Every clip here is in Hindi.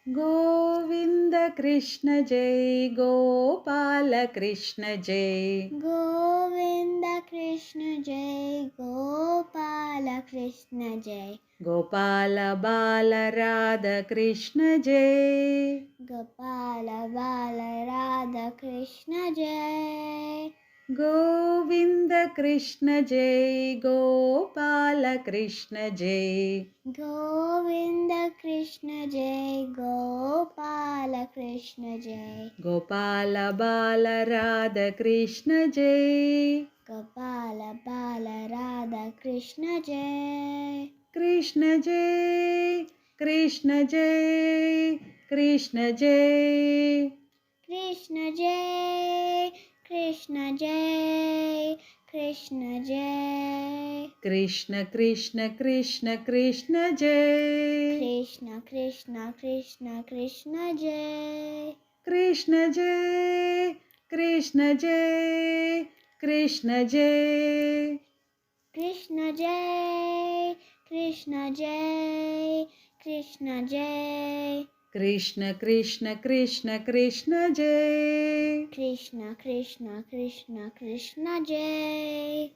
गोविंद कृष्ण जय गोपाल कृष्ण जय गोविंद कृष्ण जय गोपाल कृष्ण जय गोपाल बाल राधा कृष्ण जय गोपाल बाल राधा कृष्ण जय गोविंद कृष्ण जय गोपाल कृष्ण जय गोविंद कृष्ण जय गोपाल कृष्ण जय गोपाल बाल राधा कृष्ण जय गोपाल बाल राधा कृष्ण जय कृष्ण जय कृष्ण जय कृष्ण जय कृष्ण जय कृष्ण जय कृष्ण जय कृष्ण कृष्ण कृष्ण कृष्ण जय कृष्ण कृष्ण कृष्ण कृष्ण जय कृष्ण जय कृष्ण जय कृष्ण जय कृष्ण जय कृष्ण जय कृष्ण जय कृष्ण कृष्ण कृष्ण कृष्ण जय कृष्ण कृष्ण कृष्ण कृष्ण जय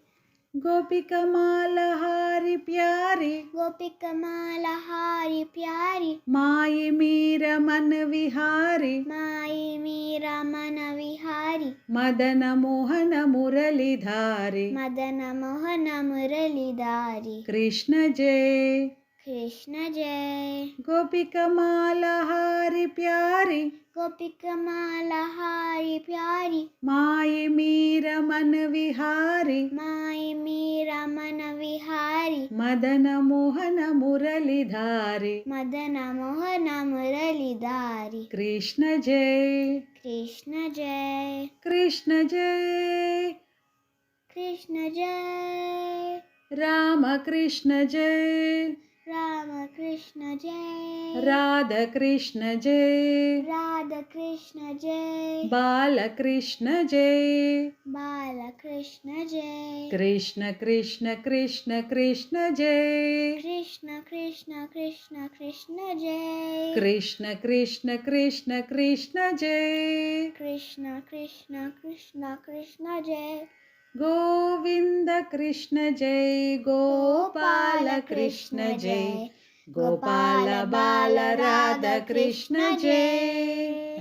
गोपिका माला हारी प्यारी गोपिका माला हारी प्यारी माई मीरा मन विहारी माई मीरा मन विहारी मदन मोहन मुरलीधारी मदन मोहन मुरलीधारी कृष्ण जय कृष्ण जय गोपिका माला हारी प्यारी गोपिका माला हारी प्यारी माई मीरा मन विहारी माई मीरा मन विहारी मदन मोहन मुरलीधारी मदन मोहन मुरलीधारी कृष्ण जय कृष्ण जय कृष्ण जय कृष्ण जय राम कृष्ण जय राम कृष्ण जय राधा कृष्ण जय राधा कृष्ण जय बाल कृष्ण जय बाल कृष्ण जय कृष्ण कृष्ण कृष्ण कृष्ण जय कृष्ण कृष्ण कृष्ण कृष्ण जय कृष्ण कृष्ण कृष्ण कृष्ण जय कृष्ण कृष्ण कृष्ण कृष्ण जय गोविंद कृष्ण जय गोपाल कृष्ण जय गोपाल बाल राधा कृष्ण जय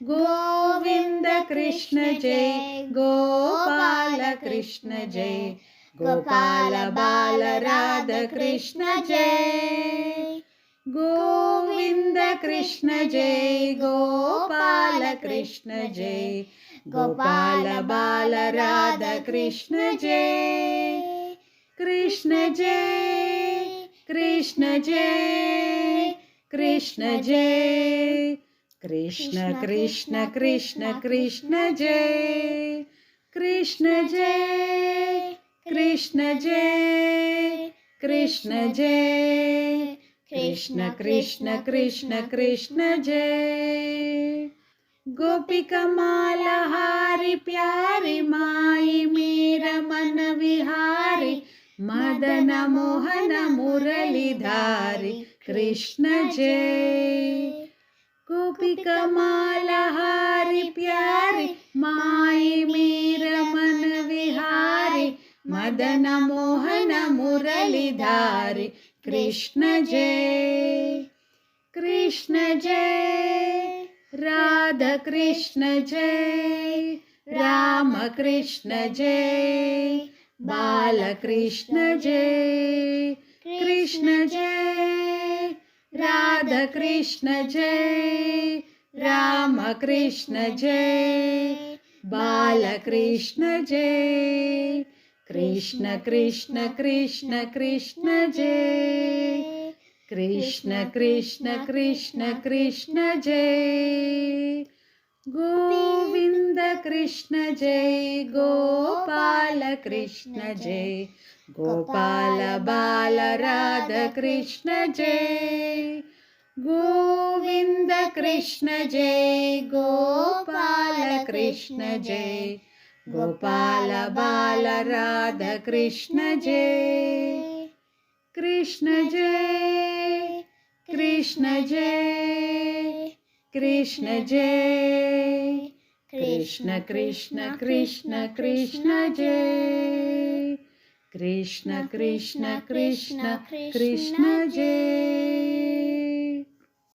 गोविंद कृष्ण जय गोपाल कृष्ण जय गोपाल बाल राधा कृष्ण जय गोविंद कृष्ण जय गोपाल कृष्ण जय गोपाल बाल राधा कृष्ण जय कृष्ण जय कृष्ण जय कृष्ण जय कृष्ण कृष्ण कृष्ण कृष्ण जय कृष्ण जय कृष्ण जय कृष्ण जय कृष्ण कृष्ण कृष्ण कृष्ण जय गोपिका माला हारी प्यारी माई मीरा मन विहारी मदन मोहन मुरलीधारी कृष्ण जय गोपिका माला हारी प्यारी माई मीरा मन विहारी मदन मोहन मुरलीधारी कृष्ण जय कृष्ण जय राधा कृष्ण जय राम कृष्ण जय बाल कृष्ण जय कृष्ण जय राधा कृष्ण जय राम कृष्ण जय बाल कृष्ण जय कृष्ण कृष्ण कृष्ण कृष्ण जय कृष्ण कृष्ण कृष्ण कृष्ण जय गोविंद कृष्ण जय गोपाल कृष्ण जय गोपाल बाल राधा कृष्ण जय गोविंद कृष्ण जय गोपाल कृष्ण जय गोपाल बाल राधा कृष्ण जय कृष्ण जय कृष्ण जय कृष्ण जय कृष्ण कृष्ण कृष्ण कृष्ण जय कृष्ण कृष्ण कृष्ण कृष्ण जय।